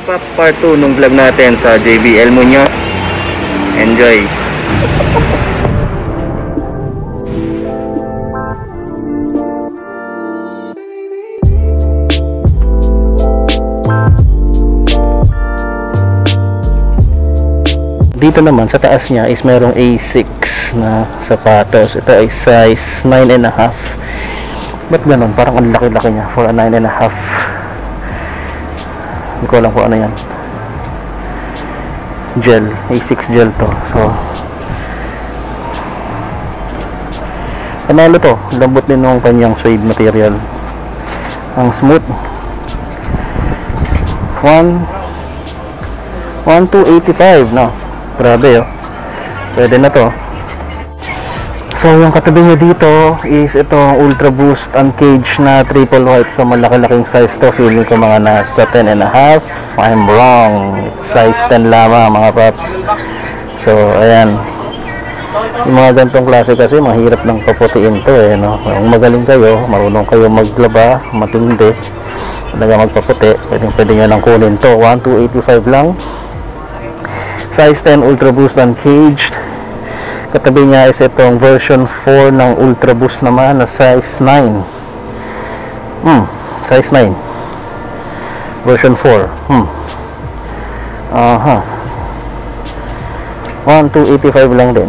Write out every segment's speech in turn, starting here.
Paps, part 2 nung vlog natin sa JBL Muñoz. Enjoy! Dito naman sa taas niya is merong A6 na sapatos. Ito ay size 9.5. Ba't ganun? Parang ang laki-laki niya for a 9.5. Hindi ko alam kung ano yan. Gel, A6 gel to. So panalo to. Lambot din ng kanyang suede material. Ang smooth. 1,285 no? Grabe oh. Pwede na to. So yung katabi niya dito is itong Ultra Boost Uncaged na triple white. So malaki-laking size to. Feeling ko mga nasa 10.5. I'm wrong. It's size 10 lamang mga paps. So ayan. Yung mga gantong klase kasi mahirap nang paputiin to eh, no? Kung magaling kayo, marunong kayo maglaba, matindi, talaga magpaputi, pwede nyo lang kunin to. 1,285 lang. Size 10 Ultra Boost Uncaged. Katabi niya is itong version 4 ng Ultra Boost naman na size 9. Size 9. Version 4. 1,285 lang din.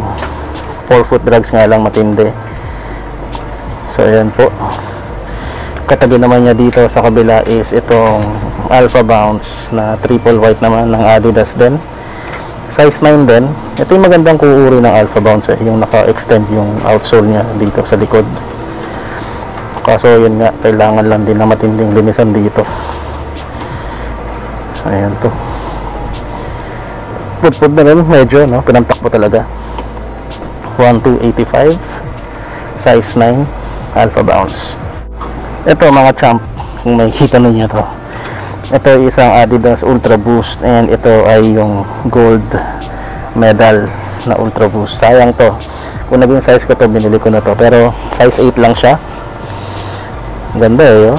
4 foot drags nga lang, matindi. So ayan po. Katabi naman niya dito sa kabila is itong Alpha Bounce na triple white naman ng Adidas din. Size 9 din. Ito yung magandang kuuri ng Alpha Bounce eh, yung naka-extend yung outsole niya dito sa likod. Kaso yun nga, kailangan lang din na matinding linisan dito. Ayan to. Pudpud na rin medyo, no? Pinantak po talaga. 1,285. Size 9 Alpha Bounce. Ito mga champ, kung makikita ninyo to, ito ay isang Adidas Ultra Boost, and ito ay yung gold medal na Ultra Boost. Sayang to, kung naging size ko to, binili ko na to, pero size 8 lang siya. Ganda eh, oh.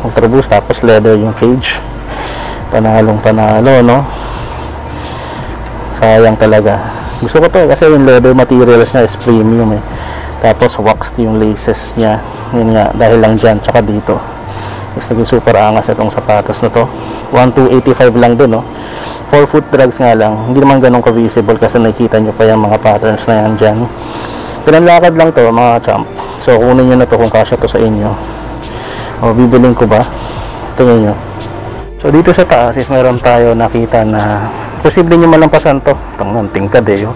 Ultra Boost, tapos leather yung cage. Panalong panalo, no? Sayang talaga. Gusto ko to kasi yung leather materials niya is premium eh. Tapos waxed yung laces niya. Yun nga, dahil lang dyan, tsaka dito. Mas naging super angas itong sapatos na to. 1,285 lang din, no? 4 foot drags nga lang. Hindi naman ganun ka-visible kasi nakikita nyo pa yung mga patterns na yan dyan. Pinanlakad lang to mga champ. So kunin nyo na to kung kasya to sa inyo. O bibiling ko ba? Tingnan nyo. So dito sa taas is meron tayo nakita na posible nyo malampasan to. Tangang tingkad eh.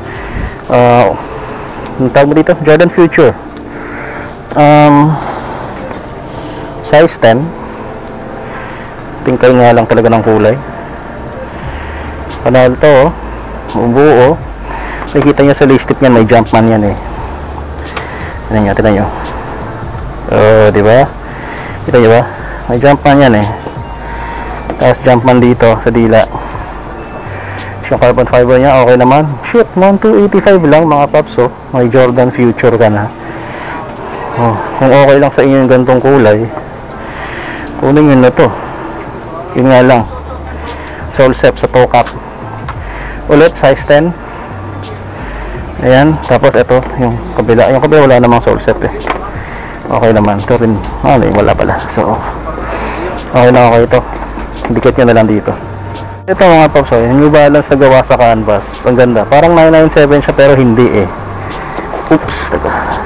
Ang tawag mo dito? Jordan Future. Size 10. Tingkay nga lang talaga ng kulay. Panalo to, oh. Buo, oh. Nakikita nyo sa lace tip niyan, may Jumpman yan eh. Tignan nyo. Oh, diba? Kita nyo ba? May Jumpman yan eh. Tapos Jumpman dito sa dila. Yung carbon fiber niya, okay naman. Shit, 1,285 lang mga paps, oh. May Jordan Future ka na. Oh, kung okay lang sa inyo yung gantong kulay, kunin nyo na to. Yun nga lang, sole step sa toe cap. Ulit size 10. Ayan, tapos ito yung kabila. Yung kabila wala namang sole step eh. Okay naman, ito rin wala pala. So okay na, okay ito. Dikit nyo na lang dito. Ito mga paps, yung New Balance na gawa sa canvas. Ang ganda, parang 997 siya pero hindi eh. Oops, taga.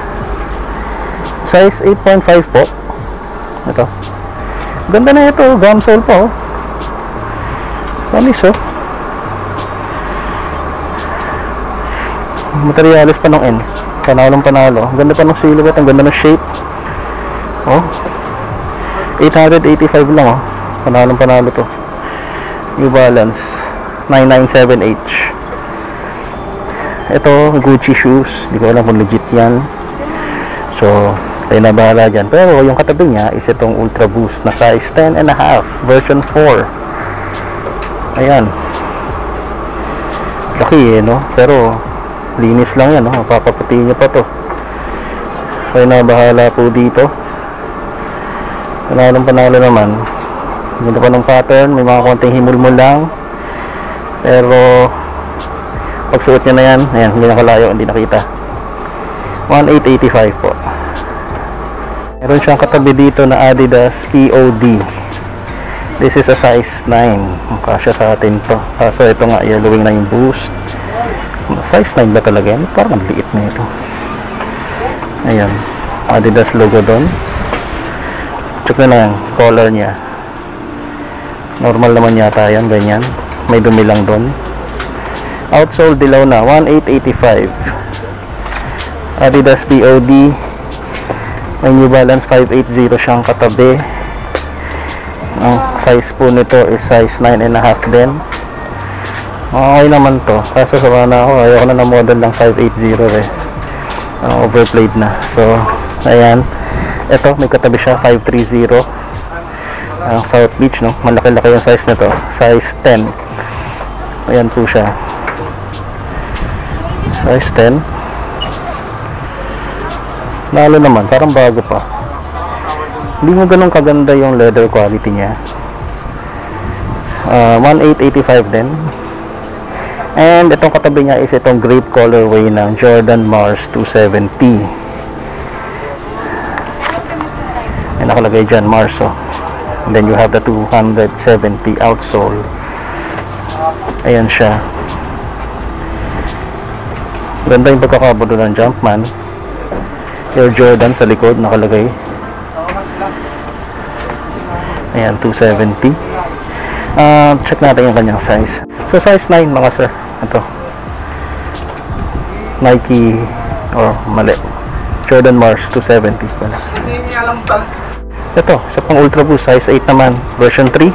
Size 8.5 po. Ito. Ganda na ito, gum sole pa oh. Manis oh. Materialis pa ng N. Panalong panalo. Ang ganda pa ng silhouette, ang ganda ng shape. Oh. 885 lang oh. Panalong panalo to. New Balance 997H. Ito, Gucci shoes. Hindi ko alam kung legit yan. So tayo na bahala dyan. Pero yung katabi niya is itong Ultra Boost na size 10.5 version 4. Ayan, laki eh, no? Pero linis lang yan, no? Mapapaputi nyo pa to. Tayo na bahala po dito. Panalo naman. Ganda pa ng pattern, may mga konting himulmul lang. Pero pag suot nyo na yan, ayan, hindi nakalayo, hindi nakita. 1885 po. Meron siyang katabi dito na Adidas POD. This is a size 9. Kasya sa atin to. Kaso ito nga, yellowing na yung boost. Size 9 ba talaga yan? Parang ang liit na ito. Ayan, Adidas logo doon. Check na lang color niya. Normal naman yata yan, ganyan. May dumi lang doon. Outsole dilaw na, 1885. Adidas POD. May New Balance 580 siyang katabi. Ang size po nito is size 9.5 din. Okay naman to. Kaso sama na ako, ayaw ko na model ng 580 eh. Overplayed na. So, ayan. Ito, may katabi siya, 530. Ang South Beach, no? Malaki-laki yung size nito. Size 10. Ayan po siya. Size 10. Lalo naman, parang bago pa. Hindi mo ganun kaganda yung leather quality niya. 1885 din. And itong katabi niya is itong grape colorway ng Jordan Mars 270. May nakalagay dyan, Mars, oh. And then you have the 270 outsole. Ayan siya. Ganda yung pagkakabulo ng Jumpman. Air Jordan sa likod nakalagay. Ayan, 270. Check natin yung kanyang size. So size 9 mga sir. Ito Nike, or mali, Jordan Mars 270 pala. Ito, isa pang Ultra Boost, size 8 naman, version 3.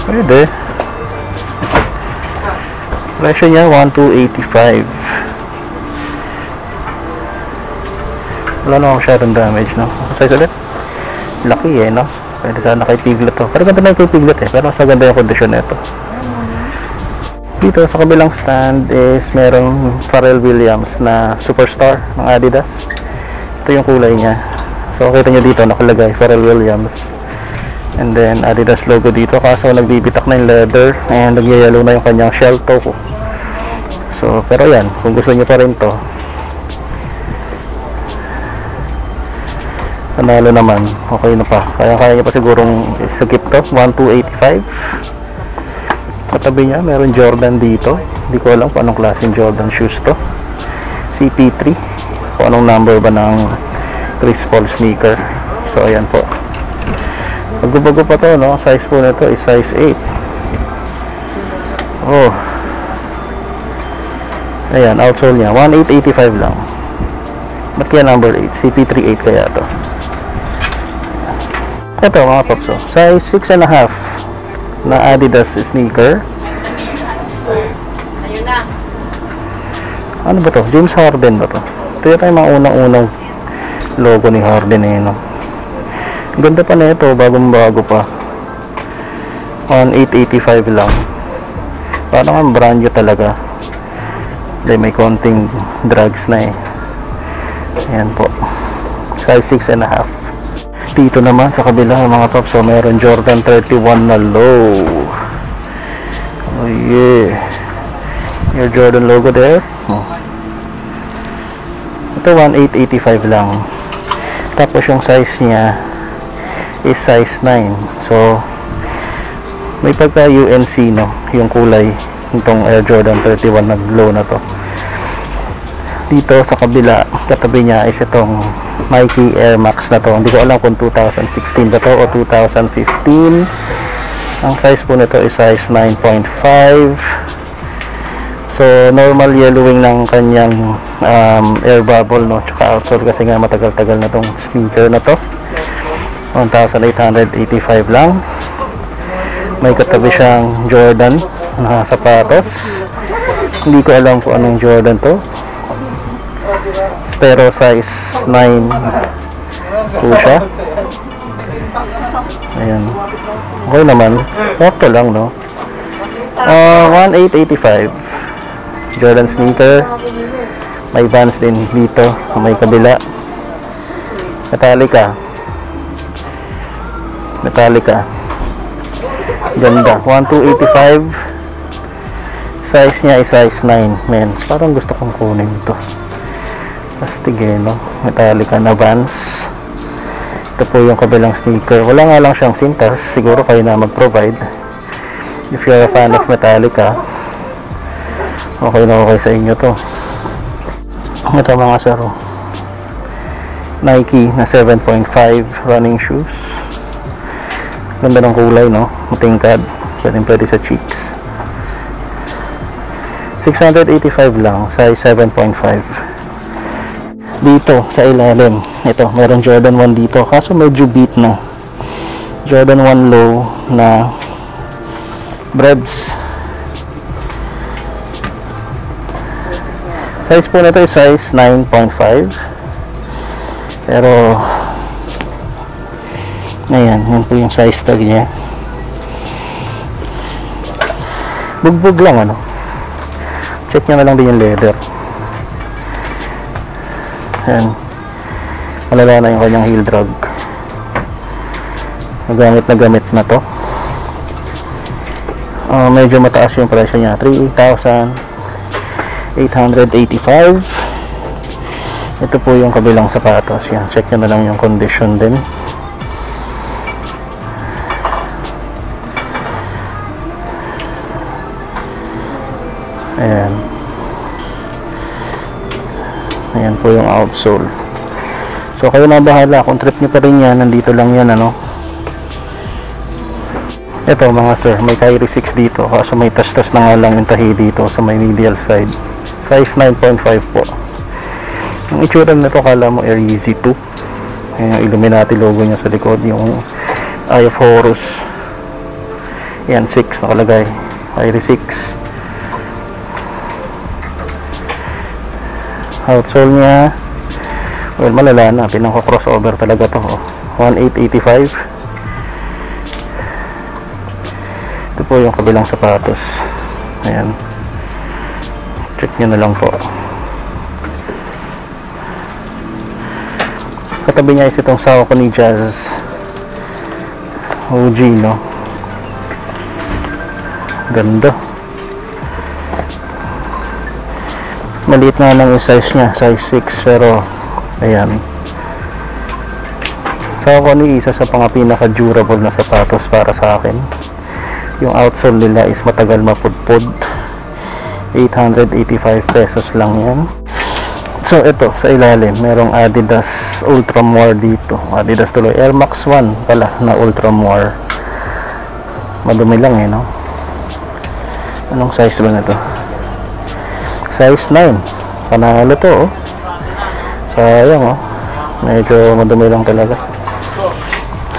Pwede. Presyo niya 1285. Wala na masyadong damage, no? Size ulit, laki eh, no? Pwede sana kay Piglet to. Pero ganda na yung kay Piglet eh, pero mas maganda yung kondisyon nito. Dito sa kabilang stand is merong Pharrell Williams na Superstar ng Adidas. Ito yung kulay niya. So kita nyo dito nakalagay Pharrell Williams. And then Adidas logo dito, kaso nagbibitak na yung leather and nagyayalo na yung kanyang shell toe. So pero yan, kung gusto nyo pa rin to, panalo naman, okay na pa. Kaya nyo pa sigurong isagip to. 1285. Katabi niya meron Jordan dito. Hindi ko alam kung anong klaseng Jordan shoes to. CP3, kung anong number ba ng Chris Paul sneaker. So ayan po, bago-bago pa to, no? Size po nito is size 8. Oh, ayan, outsole niya 1885 lang. Ba't kaya number 8? CP38 kaya to. Ito mga paps, oh, size 6.5 na Adidas sneaker. Ano ba to? James Harden ba to? Ito yata yung mga unang-unang logo ni Harden eh, no? Ganda pa na ito, bagong bago pa. 1885 lang. Parang ang brand new talaga. Dahil may konting drags na eh. Ayan po, size 6.5. Dito naman sa kabila mga paps, so meron Jordan 31 na low. Oh yeah, your Jordan logo there. Oh. Ito 1885 lang. Tapos yung size niya is size 9. So may pagka UNC, no, yung kulay nitong Air Jordan 31 na low na to. Dito sa kabila, katabi niya is itong Nike Air Max na to. Hindi ko alam kung 2016 ba to o 2015. Ang size po nito is size 9.5. So normal yellowing ng kanyang air bubble, no, tsaka outsole kasi nga matagal-tagal na tong sneaker na to. 1,885 lang. May katabi siyang Jordan na sapatos. Hindi ko alam kung anong Jordan to, pero size 9 po siya. Ayan, okay naman, sakto lang, no? 1885 Jordan sneaker. May Vans din dito, may kabila. Metallica. Ganda. 1285. Size niya is size 9 men's. Parang gusto kong kunin ito. Plastic eh, no? Metallica na Vans. Ito po yung kabilang sneaker. Wala nga lang siyang sintas. Siguro kayo na mag-provide. If you're a fan of Metallica, okay na okay sa inyo to. Ito mga saro. Nike na 7.5 running shoes. Ganda ng kulay, no? Matingkad. Pwede sa cheeks. 685 lang. Size 7.5. Dito sa ilalim, ito meron Jordan 1 dito, kaso medyo beat na. Jordan 1 low na breads. Size po nito is size 9.5. Pero ayan, yan po yung size tag nya. Bugbog lang, ano. Check nyo na lang din yung leather. Ayan, malala na yung kanyang heel drag. Nagamit na gamit na to. Medyo mataas yung presyo niya, 3,885. Ito po yung kabilang sapatos. Yan, check nyo na lang yung condition din. Ayan. Ayan po yung outsole. So kayo na bahala kung trip nyo pa rin yan. Nandito lang yan, ano. Ito mga sir, may Kyrie 6 dito. Kaso may tas-tas na nga lang yung tahi dito sa may medial side. Size 9.5 po. Ang itsura nito, kala mo Air Yeezy 2. Ayan yung Illuminati logo niya sa likod. Yung Eye of Horus. Ayan, 6 nakalagay. Kyrie 6. Outsole niya, well, malala na, pinaka crossover talaga to. 1885. Ito po yung kabilang sapatos. Ayan, check nyo na lang po. Katabi niya is itong Saucony Jazz OG, no? Ganda. Maliit na lang yung size nya, size 6, pero ayan. Saucony, isa sa mga pinaka durable na sapatos para sa akin. Yung outsole nila is matagal mapudpud. 885 pesos lang yan. So ito sa ilalim, merong Adidas Ultramore dito. Adidas tuloy, Air Max 1 pala na Ultramore. Madumi lang eh, no? Anong size ba na ito? Size 9. Panalo to, oh. Sayang, oh. Medyo madumi lang talaga.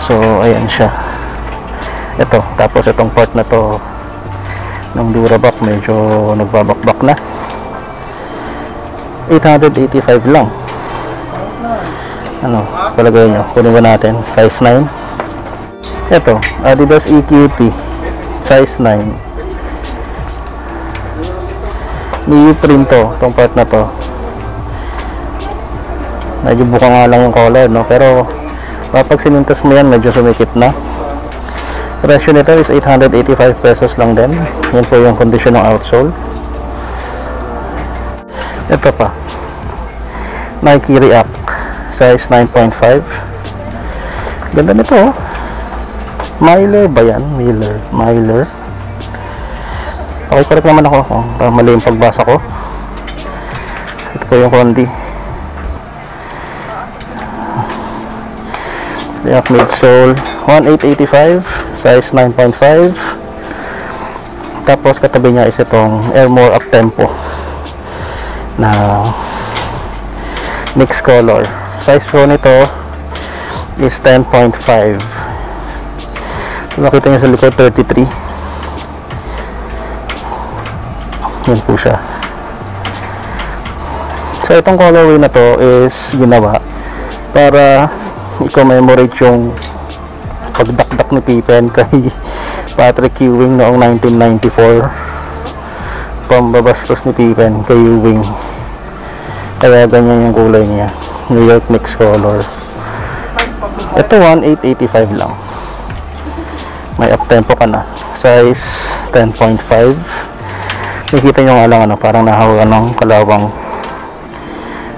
So ayan siya. Ito, tapos itong part na to ng Durabox medyo nagbabakbak na. 885 lang. Ano, palagay nyo, kunin ba natin? Size 9. Ito, Adidas EQT size 9. Neoprene to, itong part na to. Medyo buka nga lang yung color, no? Pero kapag sinintas mo yan, medyo sumikip na. Presyo nito is 885 pesos lang din. Yan po yung condition ng outsole. Ito pa, Nike React size 9.5. Ganda nito, oh. Myler ba yan? Myler. Okay, correct naman ako kung mali yung pagbasa ko. Ito po yung Condi React midsole, 1885, size 9.5. Tapos katabi niya is itong Airmore Uptempo na mixed color. Size po nito is 10.5. Makita niyo sa likod, 33. Yan po siya. So itong colorway na to is ginawa para i-commemorate yung pagdakdak ni Pippen kay Patrick Ewing noong 1994. Pambabastos ni Pippen kay Ewing. Kaya ganyan yung kulay niya. New York mixed color. Ito 1885 lang. May uptempo ka na. size 10.5. Nakikita nyo nga lang ano, parang nahawakan ng kalawang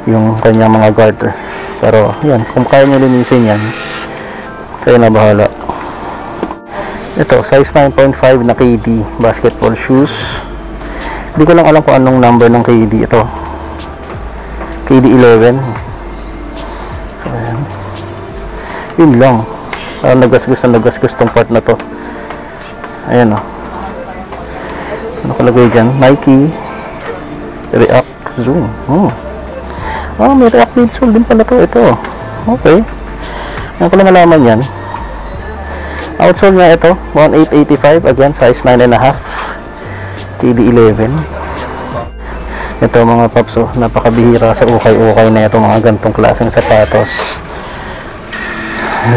yung kanyang mga garter. Pero yan, kung kaya nyo linisin yan, kayo na bahala. Ito, size 9.5 na KD basketball shoes. Hindi ko lang alam kung anong number ng KD ito. KD 11. Ayan. Yun lang. Nagasgas tong part na to. Ayan o. Ano kalagay dyan? Nike React Zoom. May React midsole din pala to. Ito. Okay. Ano ko lang malaman yan. Outsole niya ito. 1885. Again, size 9.5. KD 11. Ito mga paps, napakabihira sa ukay-ukay na ito mga gantong klaseng sapatos.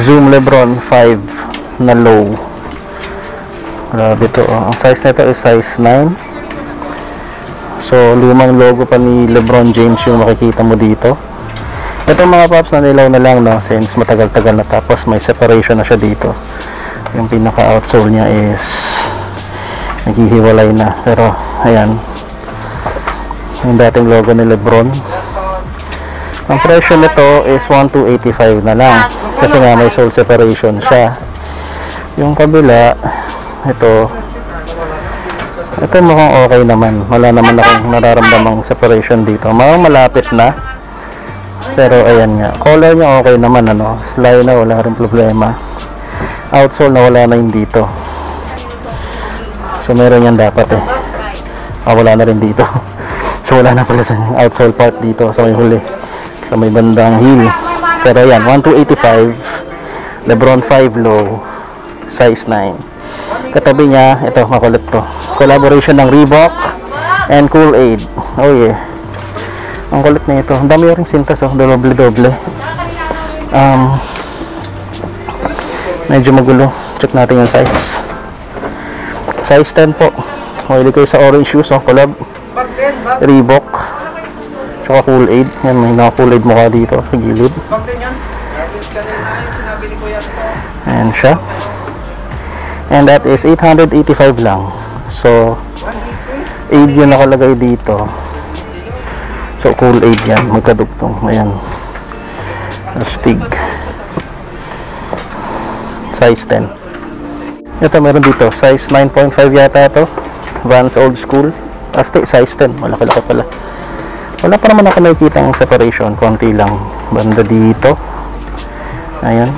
Zoom Lebron 5 na low. Grabe ito. Ang size nito is size 9. So lumang logo pa ni Lebron James yung makikita mo dito. Ito mga paps, na nilaw na lang, no, since matagal-tagal na, tapos may separation na siya dito. Yung pinaka outsole niya is naghihiwalay na, pero ayan yung dating logo ni Lebron. Ang presyo nito is 1285 na lang kasi nga may sole separation siya. Yung kabila, ito mukhang okay naman, wala naman akong nararamdamang separation dito, malapit na. Pero ayan nga, color niya okay naman, ano, slide na, wala rin problema. Outsole na wala na yung dito, so meron yan dapat eh. Wala na rin dito. So wala na pala yung outsole part dito sa may huli, sa may bandang heel. Pero yan, 1285, Lebron 5 low, size 9. Katabi niya, ito makulit to, collaboration ng Reebok and Kool-Aid. Oh yeah, ang kulit na ito. Ang dami rin sintas, doble-doble. Medyo magulo. Check natin yung size. Size 10 po. Mahilig kayo sa orange shoes, collab Reebok tsaka Kool-Aid. Yan, may mga Kool-Aid mukha dito sa gilid. Ayan siya. And that is 885 lang. So 8 yun nakalagay dito. So Kool-Aid yan, magkadugtong. Ayan, astig. Size 10. Ito meron dito, size 9.5 yata ito, Vans Old School. Asti, size 10, malaki-laki pala. Wala pa naman ako nakikita ang separation, konti lang banda dito. Ayan,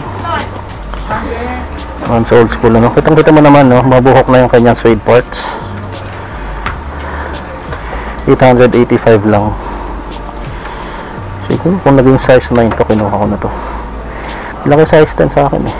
Vans Old School, ano? Kitang-kita mo naman, no? Mabuhok na yung kanyang suede parts. 885 lang. Siguro kung naging size 9 to, kinuha ko na to. Laki size 10 sa akin eh.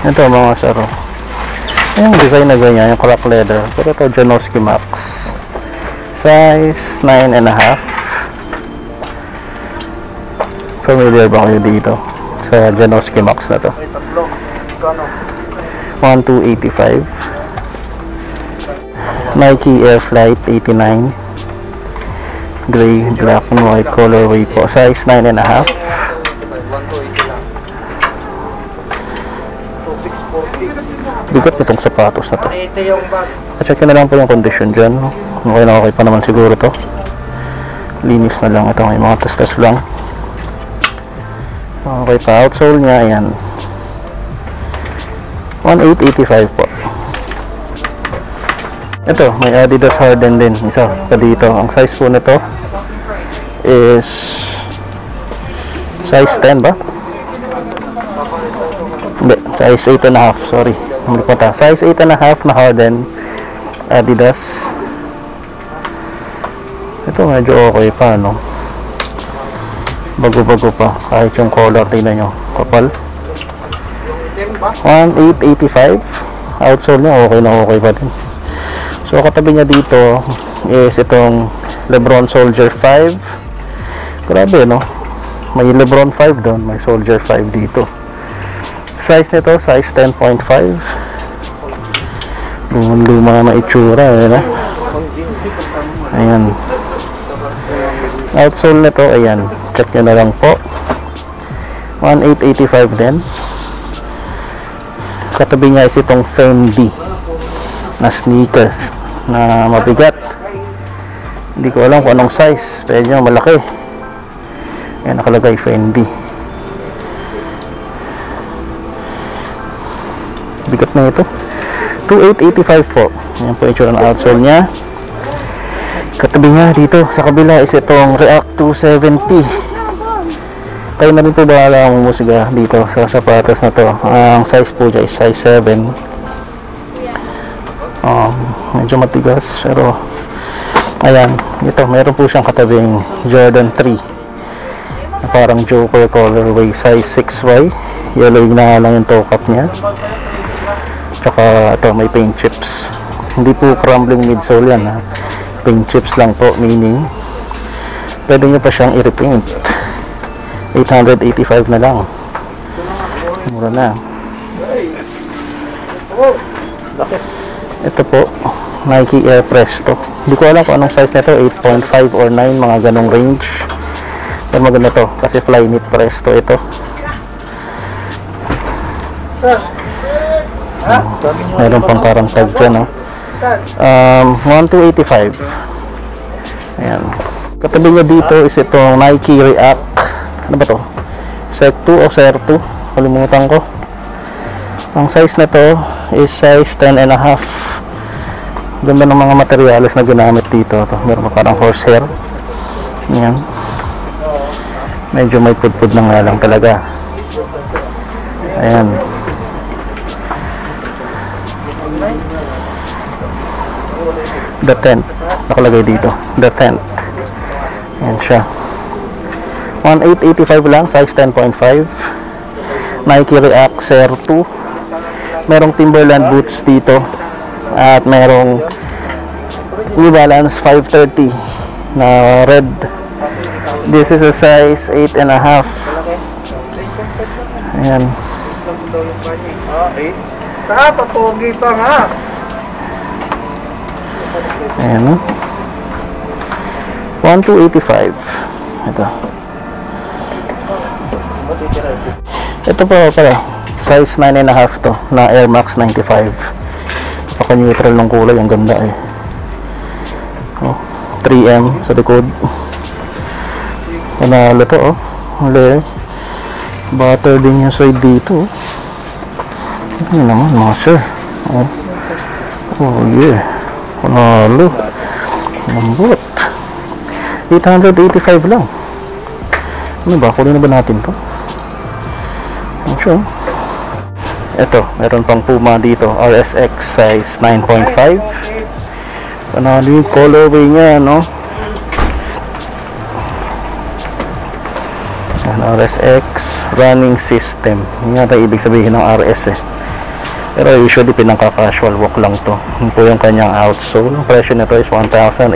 Ito mga saro, yung design na ganyan, yung crack leather, pero ito Janoski Max, size 9.5. Familiar ba kayo dito sa Janoski Max na to? 1285. Nike Air Flight 89, gray, black and white colorway po, size 9.5. Bigat nitong sapatos na to. Check na lang po yung condition dyan. Okay na okay pa naman siguro to. Linis na lang ito, may mga testes lang. Okay pa, outsole niya, ayan, 1885 po. Ito, may Adidas Harden din, isa pa dito. Ang size po nito is size 10 ba? Hindi, size 8.5, sorry. Size 8.5 na Harden Adidas. Ito medyo okay pa, no? Bago-bago pa, kahit yung color, tingnan nyo, kapal. 1885. Outsole niya okay na okay pa din. So katabi niya dito is itong Lebron Soldier 5. Grabe, no? May Lebron 5 doon, may Soldier 5 dito. Size nito, size 10.5. Luma na itsura eh, no? Ayan. Outsole nito, ayan, check nyo na lang po. 1885 din. Katabi niya is itong Fendi na sneaker na mabigat. Hindi ko alam kung anong size, pero yun malaki. Ayan, nakalagay Fendi. Bigat na ito. 2885 po. Ayan po itsura ng outsole niya. Katabi niya dito sa kabila is itong React 270. Kayo na rin po bahala ang musika dito sa sapatos na to. Ang size po niya is size 7. Medyo matigas pero ayan, ito meron po siyang katabing Jordan 3 na parang Joker colorway, size 6Y. Yellow na lang yung toe cap niya. Tsaka ito may paint chips. Hindi po crumbling midsole yan ha. Paint chips lang po, meaning pwede nyo pa siyang i-repaint. 885 na lang, mura na. Ito po Nike Air Presto. Hindi ko alam kung anong size nito, 8.5 or 9, mga ganong range. Pero maganda to kasi Flyknit Presto ito. Meron pang parang tag dyan, no? 1285. Ayan. Katabi niya dito is itong Nike React. Ano ba to? Sec 2 o Ser 2? Kalimutan ko. Ang size na to is size 10.5. Ganda ng mga materyales na ginamit dito. Ito, meron pa parang horsehair. Ayan. Medyo may pudpud na nga lang talaga. Ayan. The Tent, nakalagay dito, The Tent. Ayan siya, 1885 lang, size 10.5. Nike React Ser 2. Merong Timberland boots dito at merong New Balance 530 na red. This is a size 8.5. Ayan. Tatogi pa nga. Ayan, no? 1285. Ito pa pala, size 9.5 to, na Air Max 95. Napaka neutral ng kulay, ang ganda eh. 3M sa likod. Panalo to, oh. Huli. Butter din yung side dito, oh. Ano naman mga sir, oh. Oh yeah, panalo. Lambot. 885 lang. Ano ba? Kunin na ba natin to? Sure. Ito, meron pang Puma dito, RSX size 9.5. Panalo yung colorway niya, no? Yan, RSX running system. Yan yata ibig sabihin ng RS eh. Pero usually pinangka-casual walk lang to. Yun po yung kanyang outsole. Ang presyo nito is 1,885.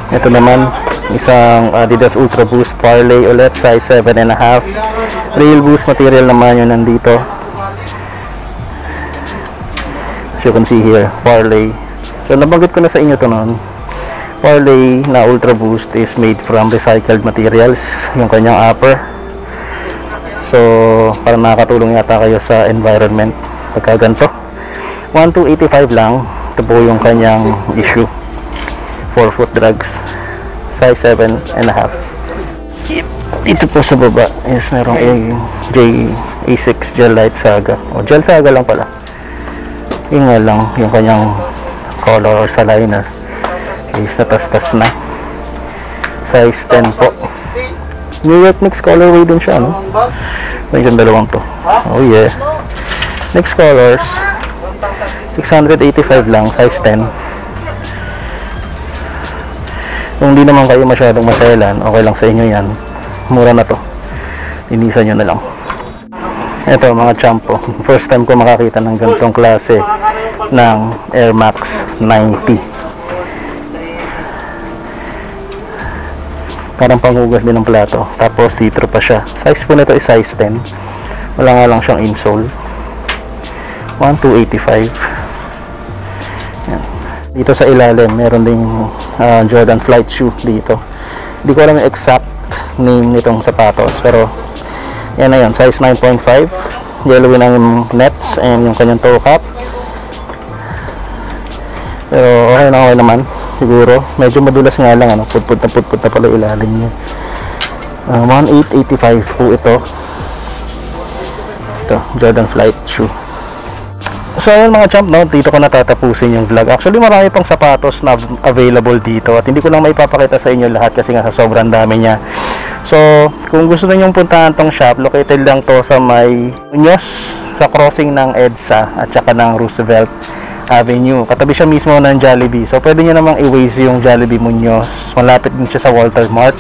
Ito naman, isang Adidas Ultra Boost Parley ulit, size 7.5. Real Boost material naman yun nandito. As you can see here, Parley. So nabanggit ko na sa inyo to noon. Parley na Ultra Boost is made from recycled materials. Yung kanyang upper. So, para nakakatulong yata kayo sa environment pagka ganito. 1,285 lang. Ito po yung kanyang issue. 4-foot drugs. Size 7.5. Dito po sa baba is merong A6 Gel Light Saga. O, Gel Saga lang pala. Yung nga lang, yung kanyang color sa liner is natastas na. Size 10 po. New York mix colorway din siya, no? May yung dalawang to. Oh yeah. Next colors 685 lang, size 10. Kung hindi naman kayo masyadong maselan, okay lang sa inyo yan. Mura na to. Linisan nyo na lang. Ito mga champo, first time ko makakita ng ganitong klase ng Air Max 90. parang panghugas din ng plato. Tapos see-through pa siya. Size po nito is size 10. Wala nga lang siyang insole. 1,285. Yan. Dito sa ilalim meron ding Jordan flight shoe dito. Hindi ko alam yung exact name nitong sapatos, pero yan na yun, size 9.5. Yellow na yung nets and yung kanyang toe cap. Pero okay naman siguro. Medyo madulas nga lang, ano, putput na pala ilalim niya. 1,885 po ito. Ito, Jordan flight shoe. So ayun mga champ, no, dito ko natatapusin yung vlog. Actually marami pang sapatos na available dito at hindi ko lang maipapakita sa inyo lahat kasi nga sa sobrang dami niya. So kung gusto niyo puntahan tong shop, located lang to sa may Muñoz, sa crossing ng EDSA at saka ng Roosevelt Avenue. Katabi siya mismo ng Jollibee. So pwede niyo namang i-waze yung Jollibee Muñoz. Malapit din siya sa Walter Mart.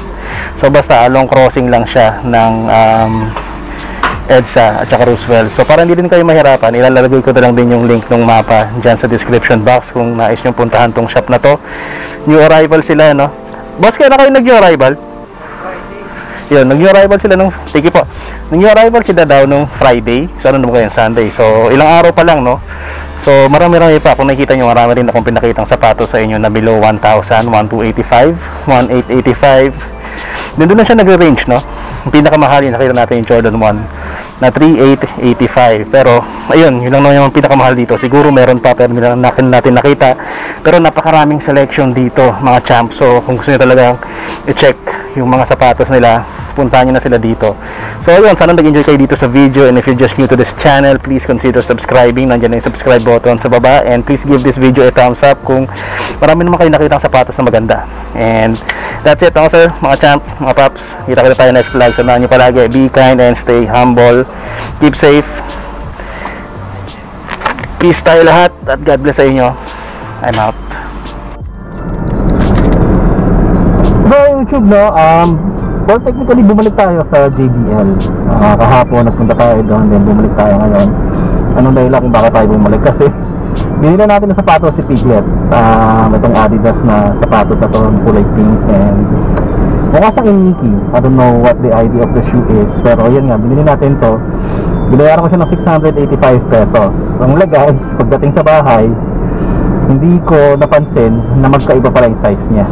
So basta along crossing lang siya ng EDSA at saka Roosevelt. So para hindi din kayo mahirapan, ilalagay ko na lang din yung link ng mapa dyan sa description box kung nais nyo puntahan tong shop na to. New arrival sila, no? Boss, kaya na kayo nag-new arrival? Yun, nag-new arrival sila nung, tiki po, nag-new arrival sila daw nung Friday. So ano naman kayo, Sunday. So ilang araw pa lang, no? So marami-rami pa. Kung nakikita nyo, marami rin akong pinakitang sapatos sa inyo na below 1,000, 1,285, 1,885. Doon na siya nagre-range, no? Yung pinakamahal, nakita natin yung Jordan 1 na 3,885. Pero ayun, yun lang naman yung pinakamahal dito. Siguro meron pa pero hindi lang natin nakita. Pero napakaraming selection dito mga champ. So kung gusto niyo talaga i-check yung mga sapatos nila, puntahan nyo na sila dito. So ayun, sana nag-enjoy kayo dito sa video. And if you're just new to this channel, please consider subscribing. Nandiyan na yung subscribe button sa baba. And please give this video a thumbs up kung marami naman kayo nakita ng sapatos na maganda. And that's it, sir, mga champ, mga paps. Kita kita tayo next vlog. Samahan nyo palagi. Be kind and stay humble. Keep safe. Peace tayo lahat. At God bless sa inyo. I'm out. So YouTube, no, well, technically bumalik tayo sa JBL. Kahapon nagpunta tayo doon, then bumalik tayo ngayon. Anong dahilan kung bakit tayo bumalik? Kasi binili natin ng sapatos si Piglet. Itong Adidas na sapatos na to, kulay pink, and mukha siyang iniki. I don't know what the idea of the shoe is, pero yun nga, binili natin to. Binayaran ko siya ng 685 pesos. Ang lagay, pagdating sa bahay, hindi ko napansin na magkaiba pala yung size niya.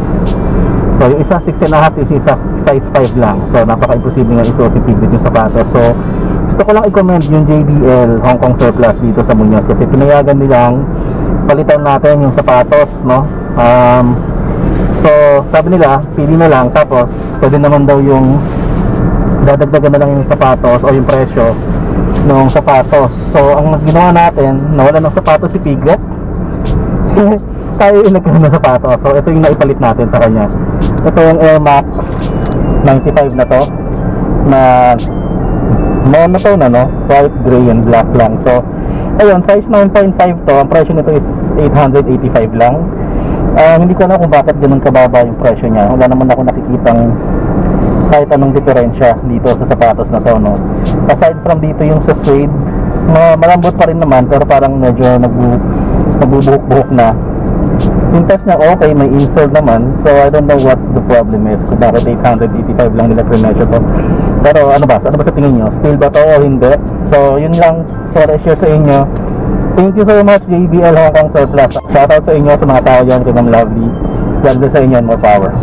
So yung isa 6.5, yung isa size 5 lang. So napaka-imposible nga isuot ni Piglet yung sapatos. So gusto ko lang i-comment yung JBL Hong Kong Surplus dito sa Muñoz kasi pinayagan nilang palitan natin yung sapatos, no? So sabi nila, pili na lang, tapos pwede naman daw yung dadagdagan na lang yung sapatos o yung presyo ng sapatos. So ang ginawa natin, nawala ng sapatos si Piglet. Tayo yung nagkaroon ng sapatos. So ito yung naipalit natin sa kanya. Ito yung Air Max 95 na to, na monotone, no? White, gray, and black lang. So ayun, size 9.5 to. Ang presyo nito is 885 lang. Hindi ko alam kung bakit ganun kababa yung presyo niya. Wala naman ako nakikitang kahit anong diferensya dito sa sapatos na to, no? Aside from dito yung sa suede, malambot pa rin naman, pero parang medyo nagbubuhok-buhok na. Sintas niya okay, may insole naman. So I don't know what the problem is, kung bakit 885 lang nila pre-measure to. Pero ano ba sa tingin nyo? Still ba to o hindi? So yun lang for share sa inyo. Thank you so much JBL Hong Kong Surplus. Shoutout sa inyo, sa mga tao dyan kay Ma'am Lovely. God bless sa inyo and more power.